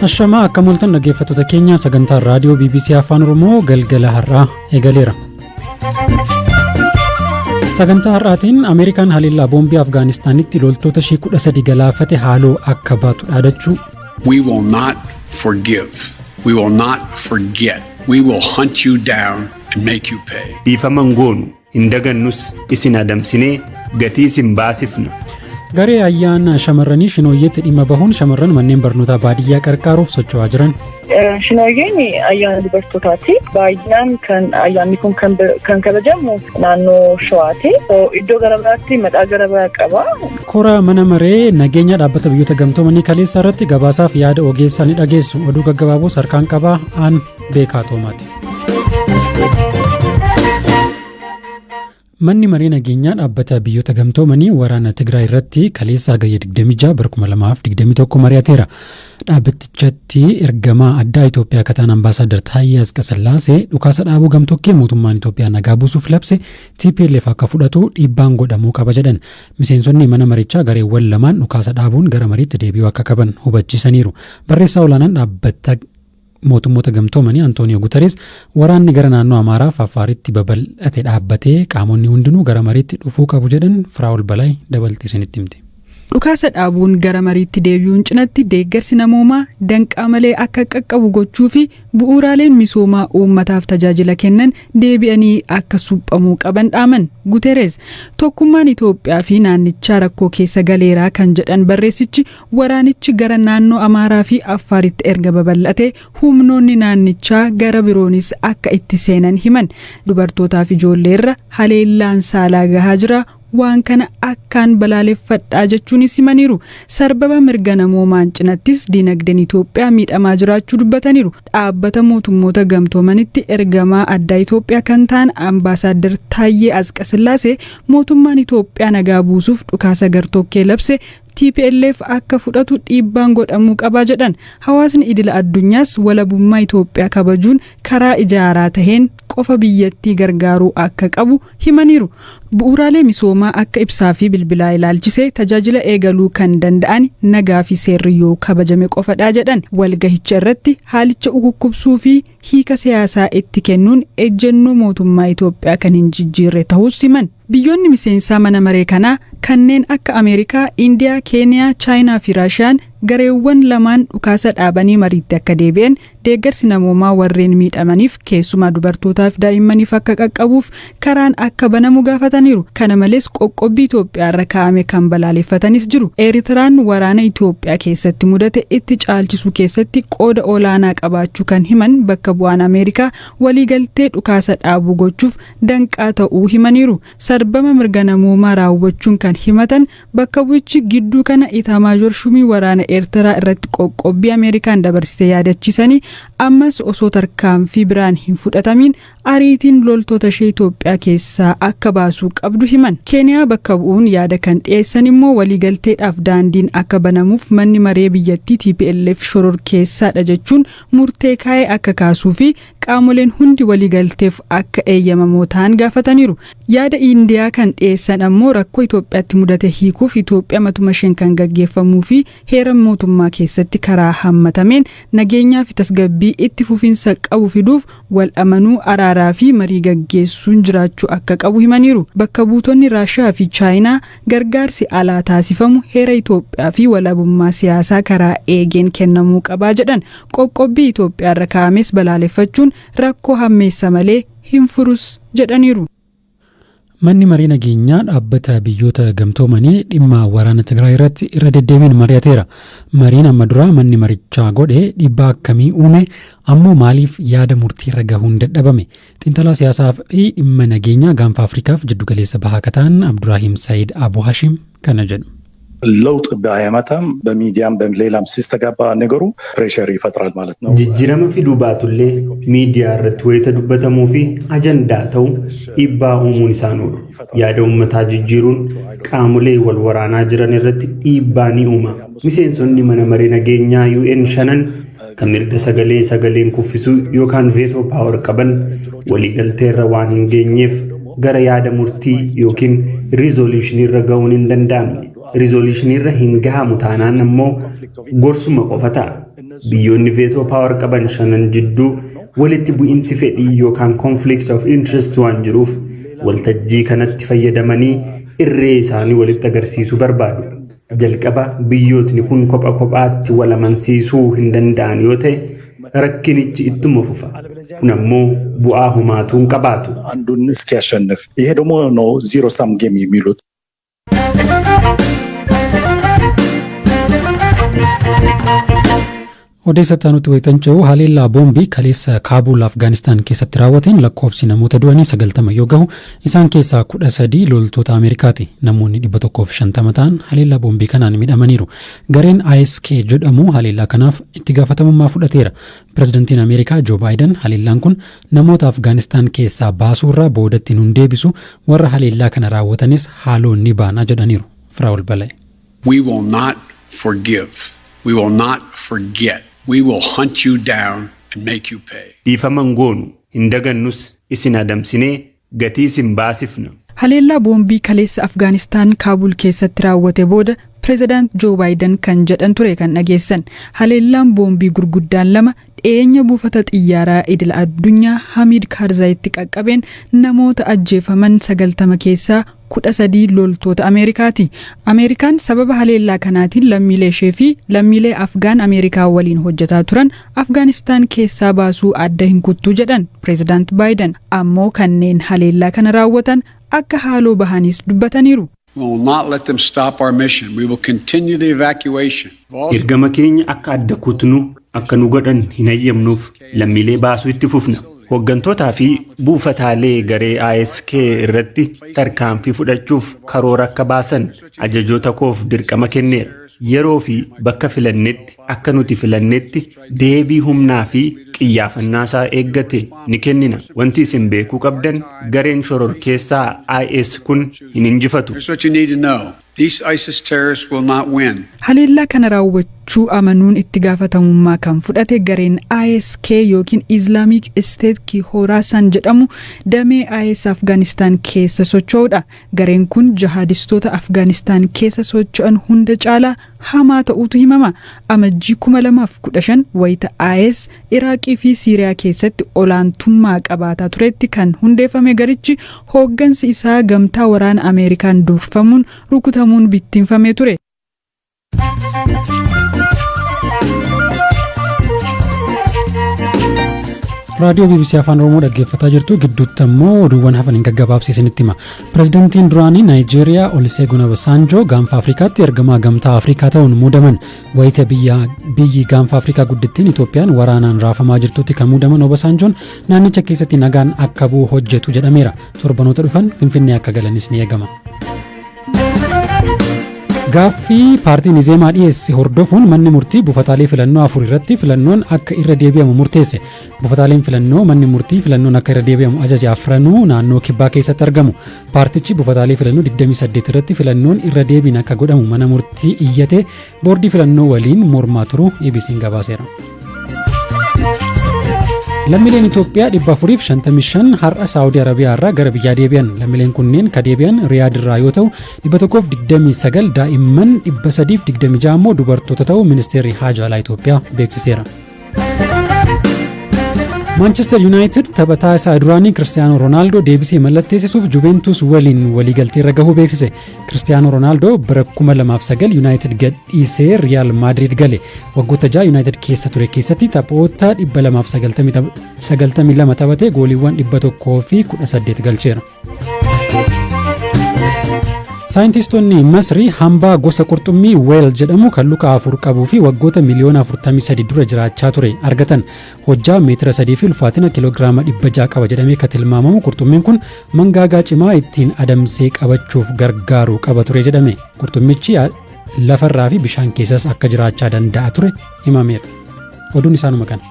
Ashama akka mul'atan dhaggeeffattoota keenya sagantaa raadiyoo BBC Afaan Oromoo galgala har'aa eegaleera. Sagantaa har'aatiin Ameerikaan haleellaa boombii Afgaanistaanitti loltoota ishee 13 galaafate haaloo akka baatu dhaadachuu. We will not forgive. We will not forget. We will hunt you down and make you pay. Dhiifaman goonu hin dagannus isin adamsinee gatii isin baasifna. Garee ayyaana shamarranii Shinooyyeetti dhimma bahuun shamarran manneen barnootaa baadiyyaa qarqaaruuf socho'aa jiran. Shinooyyeen ayyaana dubartootaati. Baay'inaan kan ayyaanni kun kan kabajamu naannoo Shawaati. Iddoo gara biraatti maqaa gara biraa qaba. Kora mana maree nageenya dhaabbata biyyoota gamtoomanii kaleessa irratti gabaasaaf yaada ogeessaa ni dhageessu. Oduu gaggabaaboos harkaan qabaa aan beekaa toomaati. Manni maree nageenyaa dhaabbata biyyoota gamtoomanii waraana Tigraay irratti kaleessa hagayya 26 bara 2021 mari'ateera. Dhaabbatichatti ergamaa addaa Itoophiyaa kataan ambaasaadar Taayyee Asqasillaasee dhukaasa dhaabuu gamtokkee mootummaan Itoophiyaa nagaa buusuuf labse TPLF akka fudhatu dhiibbaan godhamuu qaba jedhan. Miseensonni mana marichaa gareewwan lamaan dhukaasa dhaabuun gara mariitti deebi'uu akka qaban hubachiisaniiru. Barreessaa olaanaan dhaabbata mootummoota gamtoomanii Antooniyo Guteres waraanni gara naannoo Amaaraa fi Affaaritti babal'ate dhaabbatee qaamonni hundinuu gara mariitti dhufuu qabu jedhan Firaa'ol Balaay dabaltii isinitti himti. Dhukaasa dhaabuun gara mariitti deebi'uun cinatti deeggarsi namoomaa danqaa malee akka qaqqabu gochuu fi bu'uuraaleen misoomaa uummataaf tajaajila kennan deebi'anii akka suphamuu qaban dhaaman. Guteres tokkummaan Itoophiyaa fi naannichaa rakkoo keessa galeeraa kan jedhan barreessichi waraanichi gara naannoo Amaaraa fi Affaaritti erga babal'ate humnoonni naannichaa gara biroonis akka itti seenan himan. Dubartootaa fi ijoolleerra haleellaan saalaa gahaa jira. Waan kana akkaan balaaleffadhaa jechuunis himaniiru. Sarbama mirga namoomaan cinattis dinagdeen Itoophiyaa miidhamaa jiraachuu dubbataniiru. Dhaabbata mootummoota gamtoomanitti ergamaa addaa Itoophiyaa kan ta'an ambaasaadar Taayyee Asqasillaasee mootummaan Itoophiyaa nagaa buusuuf dhukaasa gartokkee labse TPLF akka fudhatu dhiibbaan godhamuu qaba jedhan. Hawaasni idila addunyaas walabummaa Itoophiyaa kabajuun karaa ijaaraa taheen qofa biyyattii gargaaruu akka qabu himaniiru. Bu'uuraalee misoomaa akka ibsaa fi bilbilaa ilaalchisee tajaajila eegaluu kan danda'an nagaa fi seerri yoo kabajame qofadha jedhan. Walgahicha irratti haalicha ukukkubsuu fi hiika siyaasaa itti kennuun ejjennoo mootummaa Itoophiyaa kan hin jijjiirre ta'us himan. Biyyoonni miseensaa mana maree kanaa kanneen akka Ameerikaa, Indiyaa, Keeniyaa, Chaayinaa fi Raashiyaan gareewwan lamaan dhukaasa dhaabanii mariitti akka deebi'an deeggarsi namoomaa warreen miidhamaniif keessumaa dubartootaaf daa'immaniif akka qaqqabuuf karaan akka banamu gaafataniiru. Kana malees qoqqobbii Itoophiyaa irra kaa'ame kan balaaleffatanis jiru. Eeritiraan waraana Itoophiyaa keessatti mudate itti caalchisuu keessatti qooda olaanaa qabaachuu kan himan bakka bu'aan Ameerikaa waliigaltee dhukaasa dhaabuu gochuuf danqaa ta'uu himaniiru. Sarbama mirga namoomaa raawwachuun kan himatan bakka bu'ichi gidduu kana Itamaajoor Shumii waraana Eertiraa irratti qoqqobbii Ameerikaan dabarsite yaadachiisanii ammas osoo tarkaanfii biraan hin fudhatamin ariitiin loltoota ishee Itoophiyaa keessaa akka baasuu qabdu himan. Keeniyaa bakka bu'uun yaada kan dhiyeessan immoo waliigalteedhaaf daandiin akka banamuuf manni maree biyyattii TPLF shororkeessaadha jechuun murtee kaa'ee akka kaasuu fi qaamoleen hundi waliigalteef akka eeyyamamoo ta'an gaafataniiru. Yaada Indiyaa kan dhiyeessan ammoo rakkoo Itoophiyaatti mudate hiikuuf Itoophiyaa matuma isheen kan gaggeeffamuu fi heera mootummaa keessatti karaa hammatameen nageenyaa fi tasgabbii itti fufinsa qabu fiduuf wal amanuu araaraa fi marii gaggeessuun jiraachuu akka qabu himaniiru. Bakka buutonni Raashiyaa fi Chaayinaa gargaarsi alaa taasifamu heera Itoophiyaa fi walabummaa siyaasaa karaa eegeen kennamuu qabaa jedhan. Qoqqobbii Itoophiyaa irra kaa'ames balaaleffachuun rakkoo hammeessa malee hin furus jedhaniiru. Manni marii nageenyaa dhaabbata biyyoota gamtoomanii dhimma waraana Tigraay irratti irra deddeebiin mari'ateera. Mariin amma duraa manni marichaa godhe dhiibbaa akkamii uume ammoo maaliif yaada murtii irra gahuun dadhabame? Xiinxalaa siyaasaa fi dhimma nageenyaa gaanfa Afrikaaf jiddugaleessa bahaa kataan Abdurrahiim Saayid Abu Hashim kana jedhu. ለውጥ ባያመጣም በሚዲያም በሌላም ሲስተጋባ ነገሩ ፕሬሸር ይፈጥራል ማለት ነው። ጅጅረም ፊዱ ባቱሌ ሚዲያ ረት ወይተ ዱበተሙ ፊ አጀንዳ ተው ኢባ ኡሙን ኢሳኑ ያደው መታ ጅጅሩን ቃሙሌ ወልወራና ጅረን ረት ኢባኒ ኡማ ሚሴንሶኒ መነመሬ ነገኛ ዩኤን ሸነን ከሚርገ ሰገሌን ኩፍሱ ዮካን ቬቶ ፓወር ቀበን ወሊገልቴ ረዋን እንገኘፍ ገረ ያደ ሙርቲ ዮኪን ሪዞሉሽን ይረጋውን እንደንዳም ሪዞሉሽን irra hin gahamu taanaan ammoo gorsuma qofata biyyoonni veetoo paawar qaban shanan jidduu walitti bu'iinsi fedhii yookaan conflict of interest waan jiruuf waltajjii kanatti fayyadamanii irree isaanii walitti agarsiisuu barbaadu. Jalqaba biyyootni kun kopha kophaatti wal amansiisuu hin danda'an yoo ta'e rakkinichi ittuma fufa. Kun ammoo bu'aa homaatu hin qabaatu. አንዱን እስኪያሸንፍ ይሄ ደግሞ ነው ዚሮ ሳም ጌም የሚሉት። Odeessa nuti wayitaancha'u haleellaa boombii kaleessa Kaabul Afgaanistaan keessatti raawwateen lakkoofsi namoota du'anii 90 yoo gahu isaan keessaa 13 loltoota Ameerikaati. Namoonni 150 ta'an haleellaa boombii kanaan miidhamaniiru. Gareen ISK jedhamu haleellaa kanaaf itti gaafatamummaa fudhateera. Pirezidantiin Ameerikaa Joo Baayiden haleellaan kun namoota Afgaanistaan keessaa baasuurraa boodatti nun deebisu warra haleellaa kana raawwatanis haaloon ni baana jedhaniiru. Firaa'ol Balee. We will not forgive. We will not forget. We will hunt you down and make you pay. Dhiifaman goonu hin dagannus isin adamsinee gatii isin baasifna. Haleellaa boombii kaleessa Afgaanistaan Kaabul keessatti raawwate booda Pireezidaant Joo Baayiden kan jedhan ture kan dhageessan. Haleellaan boombii gurguddaan lama dhiyeenya buufata xiyyaaraa idil addunyaa Hamid Karzaayitti qaqqabeen namoota ajjeefaman 90 keessaa 13 loltoota Ameerikaati. Ameerikaan sababa haleellaa kanaatiin lammiilee ishee fi lammiilee Afgaan Ameerikaa waliin hojjetaa turan Afgaanistaan keessaa baasuu adda hin kuttuu jedhan Pireezidaant Baayiden. Ammoo kanneen haleellaa kana raawwatan akka haaloo bahanis dubbataniiru. We will not let them stop our mission. We will continue the evacuation. Ergama keenya akka adda kutnu akka nu godhan hin hayyamnuuf lammiilee baasuu itti fufna. Hoggantootaa fi buufataalee garee ISK irratti tarkaanfii fudhachuuf karoora akka baasan ajajoota koof dirqama kenneera. Yeroo fi bakka filannetti akka nuti filannetti deebii humnaa fi qiyyaafannaa isaa eeggate ni kennina. Wanti isin beekuu qabdan gareen shororkeessaa IS kun hin injifatu. Here's what you need to know. These ISIS terrorists will not win. Haleellaa kana raawwachuu amanuun itti gaafatamummaa kan fudhate gareen ISK yookiin Islamic State ki Khorasan jedhamu damee IS Afgaanistaan keessa socho'udha. Gareen kun jihadistoota Afgaanistaan keessa socho'an hunda caalaa hamaa ta'uutu himama. Amajjii 2015 wayita IS Iraaqii fi Siiriyaa keessatti olaantummaa qabaataa turetti kan hundeeffame garichi hooggansi isaa gamtaa waraana Ameerikaan durfamuun rukutamuun bittinfamee ture. raadiyoo BBC afaan Oromoo dhaggeeffataa jirtu gidduutti immoo oduuwwan hafan hin gaggabaabsiisanitti hima. Pireezidantiin duraanii Naayijeeriyaa Olusegun Obasanjoo gaanfa Afrikaatti ergamaa gamtaa Afrikaa ta'uun muudaman. Wayita biyyi gaanfa Afrikaa guddittiin Itoophiyaan waraanaan raafamaa jirtutti kan muudaman Obasanjoon naannicha keessatti nagaan akka bu'u hojjetu jedhameera. Torbanoota dhufan Finfinnee akka galanis ni eegama. Gaaffii paartiin Izeemaa dhiyeesse hordofuun manni murtii buufataalee filannoo 4 irratti filannoon akka irra deebi'amu murteesse. Buufataaleen filannoo manni murtii filannoon akka irra deebi'amu ajaja afranuu naannoo kibbaa keessatti argamu. Paartichi buufataalee filannoo 28 irratti filannoon irra deebiin akka godhamu mana murtii iyyate boordii filannoo waliin mormaa turu ABC'n gabaaseera. Lammiileen Itoophiyaa 455 har'a Saawudii Arabiyaa irraa gara biyyaa deebi'an. Lammiileen kunneen ka deebi'an Riyaad irraa yoo ta'u 129 daa'imman 326 immoo dubartoota ta'uu ministeerri Haajaa Alaa Itoophiyaa beeksiseera. Manchester United taphataa isaa duraanii Cristiano Ronaldo deebisee mallatteessisuuf Juventus waliin waliigaltee irra gahuu beeksise. Cristiano Ronaldo bara 2009 United gadhiisee Real Madrid gale. Waggoota 6 United keessa ture keessatti taphoota 292 taphatee gooliiwwan 118 galcheera. Saayintistoonni Masrii hambaa gosa qurxummii weel jedhamu kan luka 4 qabuu fi waggoota miliyoona 43 dura jiraachaa ture argatan. Hojjaa meetira 3 fi ulfaatina kiloogiraama 600 qaba jedhamee kan tilmaamamu qurxummiin kun mangaagaa cimaa ittiin adamsee qabachuuf gargaaru qaba ture jedhame. Qurxummichi lafarraa fi bishaan keessas akka jiraachaa danda'a ture himameera. Oduun isaanuma kana.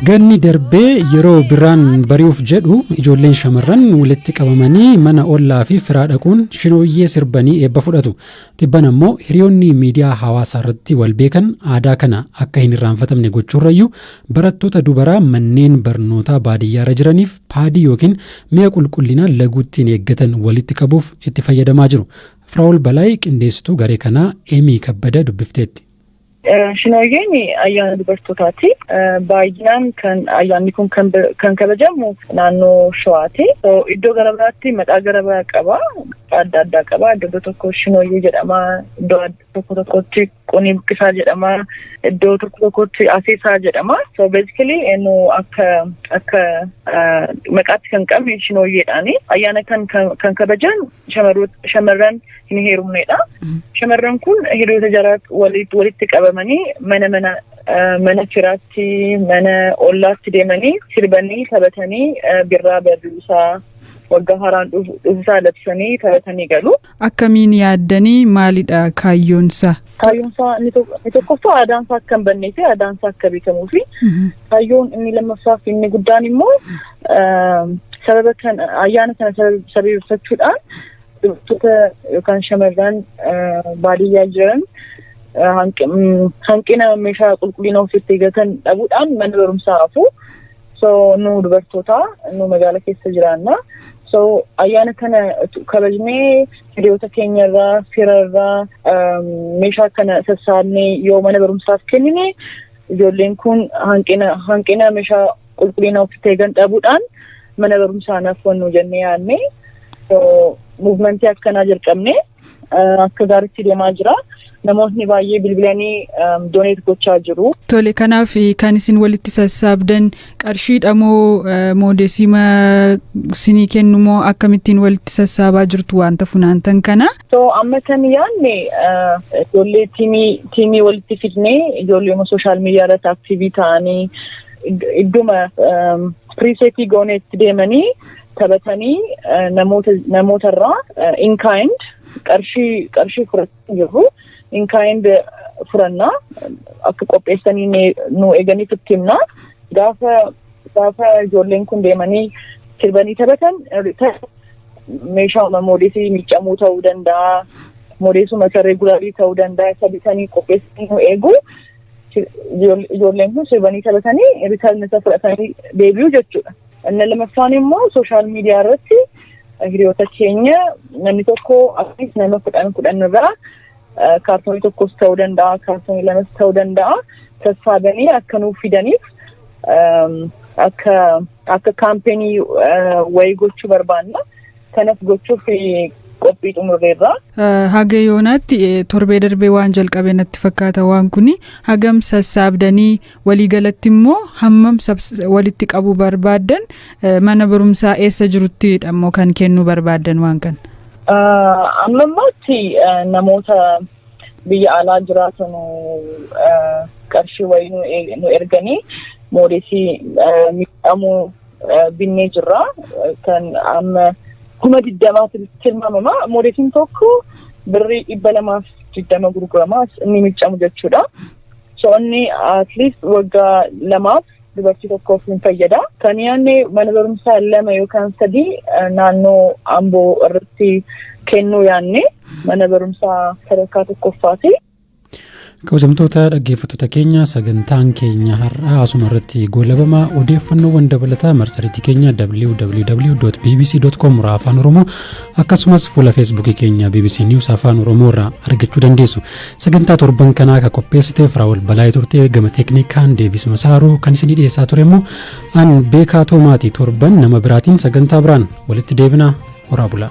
Ganni darbee yeroo birraan bari'uuf jedhu ijoolleen shamarran walitti qabamanii mana ollaa fi firaa dhaquun shinooyyee sirbanii eebba fudhatu. Tibban ammoo hiriyoonni miidiyaa hawaasaa irratti wal beekan aadaa kana akka hin irraanfatamne gochuurrayyuu barattoota dubaraa manneen barnootaa baadiyyaarra jiraniif paadii yookiin mi'a qulqullinaa laguuttiin eeggatan walitti qabuuf itti fayyadamaa jiru. Firaa'ol Balaay qindeessituu garee kanaa Eemii Kabbada dubbifteetti. Shinooyyeen ayyaana dubartootaati. Baay'inaan kan ayyaanni kun kan kabajamu naannoo Shawaati. Iddoo gara biraatti maqaa gara biraa qaba. Adda addaa qaba. Iddoo tokko shinooyyee jedhama. Iddoo tokkotti qunii buqqisaa jedhama. Iddoo tokkotti aseesaa jedhama. So basically akka maqaatti kan qabne shinooyyeedhaani. Ayyaana kan kabajan shamarran hin heerumneedha. Shamarran kun hiriyoota jaraa walitti qabamanii mana firaatti mana ollaatti deemanii sirbanii taphatanii birraa barriisaa waggaa haaraan dhufuusaa labsanii taphatanii galu. Akkamiin yaaddanii maalidha kaayyoonsaa? Kaayyoonsaa inni tokkoffaa aadaansaa akka hin bannee fi aadaansaa akka beekamuu fi kaayyoon inni lammaffaa fi inni guddaan immoo ayyaana kana sababeeffachuudhaan dubartoota yookaan shamarran baadiyyaa jiran hanqina meeshaa qulqullina ofitti eeggatan dhabuudhaan mana barumsaa hafu. So nu dubartoota nu magaala keessa jiraanna. So ayyaana kana kabajnee hiriyoota keenyarraa firarraa meeshaa kana sassaabnee yoo mana barumsaaf kennine ijoolleen kun hanqina meeshaa qulqullina ofitti eeggan dhabuudhaan mana barumsaa naafwannu jennee yaadne. So muuvimentii akkanaa jalqabne akka gaariitti deemaa jira. Namoonni baay'ee bilbilanii dooneet gochaa jiru. Tole, kanaaf kan isin walitti sassaabdan qarshiidha moo moodeesima sinii kennu moo akkamittiin walitti sassaabaa jirtu wanta funaantan kana? So amma kan yaadne ijoollee tiimii walitti fidnee ijoollee sooshaal miidiyaa irratti aktiivii ta'anii idduma piriiseetii gooneetti deemanii taphatanii namootarraa in kind qarshii fudhachaa jirru. In kind furannaa akka qopheessanii nu eeganiif itti himnaa. Gaafa ijoolleen kun deemanii sirbanii taphatan meeshaa moodeesii miiccamuu ta'uu danda'a. Moodeesuma reegulaarii ta'uu danda'a. Isa bitanii qopheessanii nu eegu. Ijoolleen kun sirbanii taphatanii riitarn isa fudhatanii deebi'u jechuudha. Inni lammaffaan immoo sooshaal miidiyaa irratti hiriyoota keenya namni tokko akkasumas nama kudhan irraa kaartoonii tokkos ta'uu danda'a, kaartoonii lamas ta'uu danda'a. Sassaabanii akka nuuf fidaniif akka kaampeenii wayii gochuu barbaanna. Kanas gochuuf qophii xumurreerra. Haga yoonaatti torbee darbee waan jalqabee natti fakkaata waan kuni hagam sassaabdanii waliigalatti immoo hammam walitti qabuu barbaadan mana barumsaa eessa jirutti ammoo kan kennuu barbaadan waan kan? Ammammaatti namoota biyya alaa jiraatan qarshii wayii nu erganii moodeesii miidhamuu binnee jirra. Kan amma 20,000 tilmaamama. Moodeesiin tokko birrii 220 gurgurama inni miidhamu jechuudha. So inni at least waggaa 2 dubartii tokkoof hin fayyada. Kan yaadne mana barumsaa 2 yookaan 3 naannoo Amboo irratti kennuu yaadne mana barumsaa sadarkaa tokkoffaati. Kabajamtoota dhaggeeffattoota keenya sagantaan keenya har'a asuma irratti goolabamaa odeeffannoowwan dabalataa marsariitii keenya www.bbc.com afaan oromoo akkasumas fuula feesbuukii keenya bbc news afaan oromoo irraa argachuu dandeessu. Sagantaa torban kanaa kan qopheessite Firaa'ol Balaay turte, gama teeknikaan Deevis Masaaroo kan isinii dhiyeessaa ture immoo an beekaa Toomaatii. Torban nama biraatiin sagantaa biraan walitti deebina. Horaa bulaa.